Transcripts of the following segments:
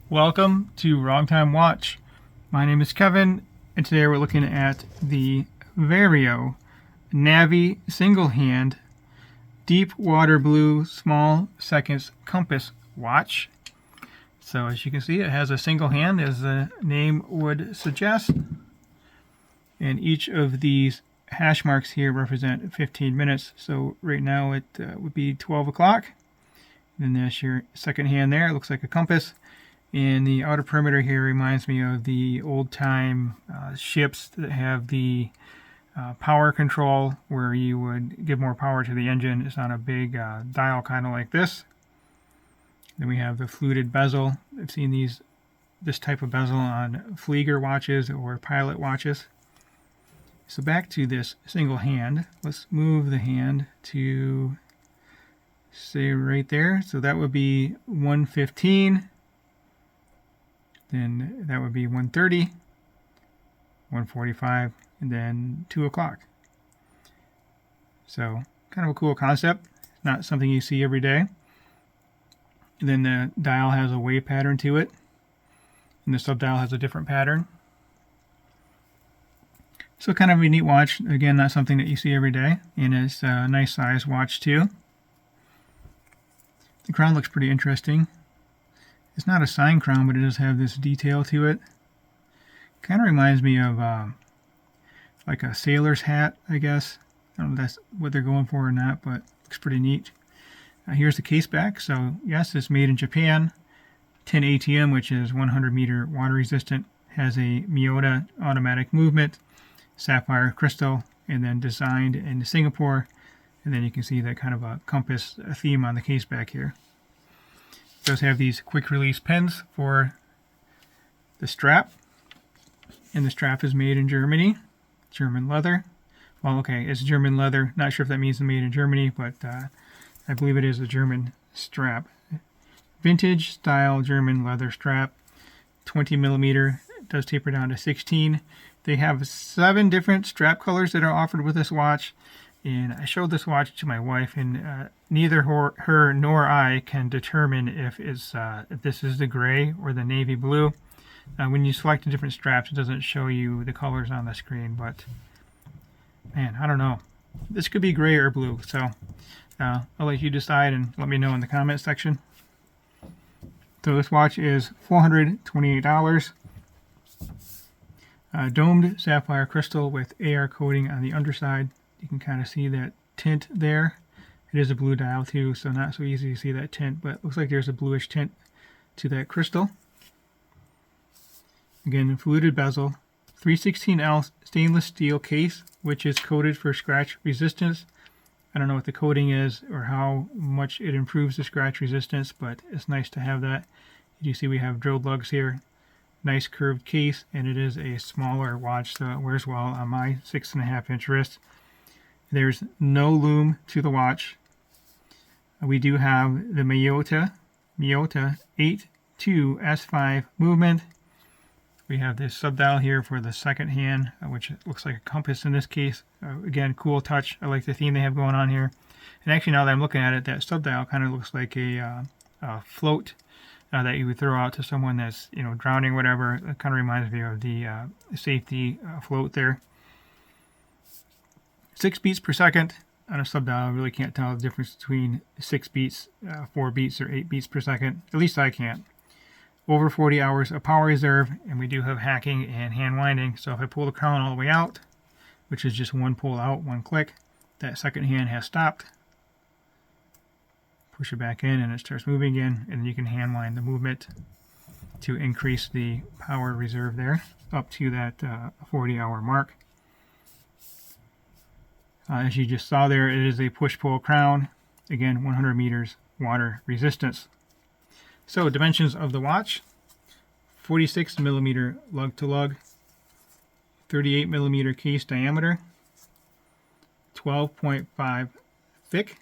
Welcome to Wrong Time Watch. My name is Kevin, and today we're looking at the Vario Navi single hand deep water blue small seconds compass watch. So as you can see, it has a single hand, as the name would suggest, and each of these hash marks here represent 15 minutes. So right now it would be 12 o'clock. Then there's your second hand there. It looks like a compass. And the outer perimeter here reminds me of the old-time ships that have the power control, where you would give more power to the engine. It's on a big dial, kind of like this. Then we have the fluted bezel. I've seen this type of bezel on Flieger watches or pilot watches. So back to this single hand. Let's move the hand to, say, right there. So that would be 1:15. Then that would be 1:30, 1:45, and then 2 o'clock. So kind of a cool concept. Not something you see every day. And then the dial has a wave pattern to it, and the subdial has a different pattern. So kind of a neat watch. Again, not something that you see every day, and it's a nice size watch too. The crown looks pretty interesting. It's not a sign crown, but it does have this detail to it. Kind of reminds me of like a sailor's hat, I guess. I don't know if that's what they're going for or not, but looks pretty neat. Here's the case back. So yes, it's made in Japan. 10 ATM, which is 100 meter water resistant. Has a Miyota automatic movement, sapphire crystal, and then designed in Singapore. And then you can see that kind of a compass theme on the case back here. It does have these quick release pins for the strap, and the strap is made in Germany, German leather. Well, okay, it's German leather. Not sure if that means made in Germany, but I believe it is a German strap. Vintage style German leather strap, 20 millimeter. It does taper down to 16. They have 7 different strap colors that are offered with this watch. And I showed this watch to my wife, and neither her nor I can determine if this is the gray or the navy blue. When you select the different straps, it doesn't show you the colors on the screen, but man, I don't know. This could be gray or blue, so I'll let you decide and let me know in the comment section. So this watch is $428. Domed sapphire crystal with AR coating on the underside. You can kind of see that tint there. It is a blue dial too, so not so easy to see that tint, but it looks like there's a bluish tint to that crystal. Again, fluted bezel, 3/16L stainless steel case, which is coated for scratch resistance. I don't know what the coating is or how much it improves the scratch resistance, but it's nice to have that. You see we have drilled lugs here. Nice curved case, and it is a smaller watch, so it wears well on my 6.5-inch wrist. There's no loom to the watch. We do have the Miyota 82S5 movement. We have this subdial here for the second hand, which looks like a compass in this case. Again, cool touch. I like the theme they have going on here. And actually, now that I'm looking at it, that subdial kind of looks like a float that you would throw out to someone that's drowning, whatever. It kind of reminds me of the safety float there. 6 beats per second on a subdial. I really can't tell the difference between 6 beats, 4 beats, or 8 beats per second. At least I can't. Over 40 hours of power reserve, and we do have hacking and hand winding. So if I pull the crown all the way out, which is just one pull out, one click, that second hand has stopped. Push it back in and it starts moving again, and then you can hand wind the movement to increase the power reserve there up to that 40-hour mark. As you just saw there, it is a push-pull crown. Again, 100 meters water resistance. So dimensions of the watch: 46 millimeter lug to lug, 38 millimeter case diameter, 12.5 thick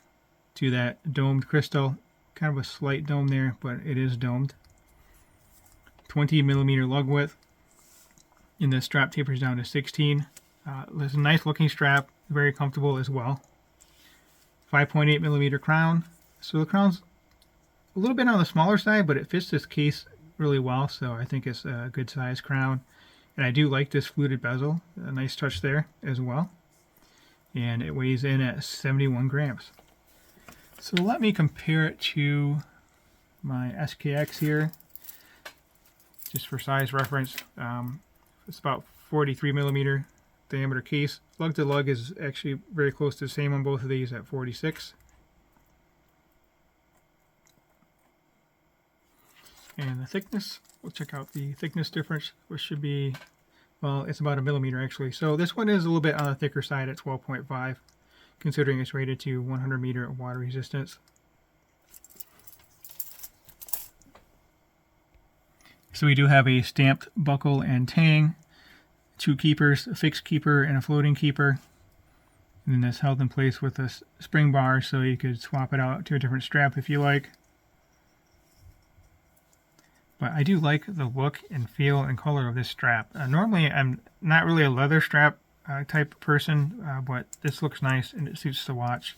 to that domed crystal. Kind of a slight dome there, but it is domed. 20 millimeter lug width, and the strap tapers down to 16. It's a nice looking strap, very comfortable as well. 5.8 millimeter crown. So the crown's a little bit on the smaller side, but it fits this case really well, so I think it's a good size crown. And I do like this fluted bezel, a nice touch there as well. And it weighs in at 71 grams. So let me compare it to my SKX here, just for size reference. It's about 43 millimeter diameter case. Lug to lug is actually very close to the same on both of these at 46. And the thickness, we'll check out the thickness difference, which should be, well, it's about a millimeter actually. So this one is a little bit on the thicker side at 12.5, considering it's rated to 100 meter water resistance. So we do have a stamped buckle and tang, 2 keepers, a fixed keeper and a floating keeper. And then that's held in place with a spring bar, so you could swap it out to a different strap if you like. But I do like the look and feel and color of this strap. Normally I'm not really a leather strap type person, but this looks nice and it suits the watch.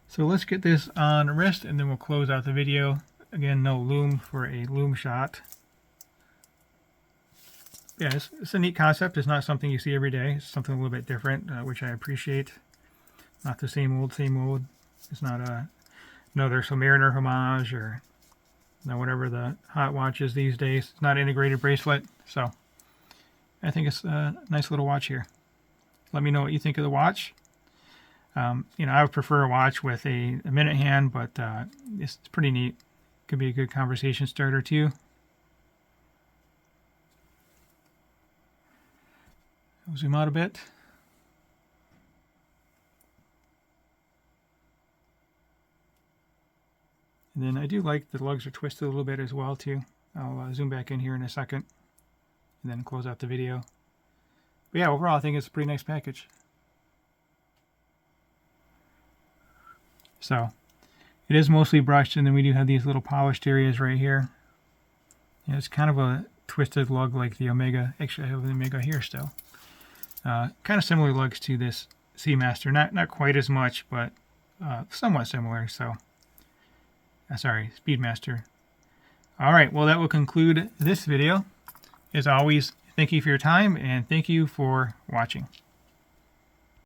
So let's get this on wrist and then we'll close out the video. Again, no loom for a loom shot. Yeah, it's a neat concept. It's not something you see every day. It's something a little bit different, which I appreciate. Not the same old, same old. It's not another Submariner homage or whatever the hot watch is these days. It's not an integrated bracelet, so I think it's a nice little watch here. Let me know what you think of the watch. You know, I would prefer a watch with a minute hand, but it's pretty neat. Could be a good conversation starter too. I'll zoom out a bit. And then I do like the lugs are twisted a little bit as well too. I'll zoom back in here in a second and then close out the video. But yeah, overall I think it's a pretty nice package. So it is mostly brushed, and then we do have these little polished areas right here. Yeah, it's kind of a twisted lug like the Omega. Actually, I have the Omega here still. Kind of similar lugs to this Seamaster. Not quite as much, but somewhat similar. So. Sorry, Speedmaster. Alright, well that will conclude this video. As always, thank you for your time and thank you for watching.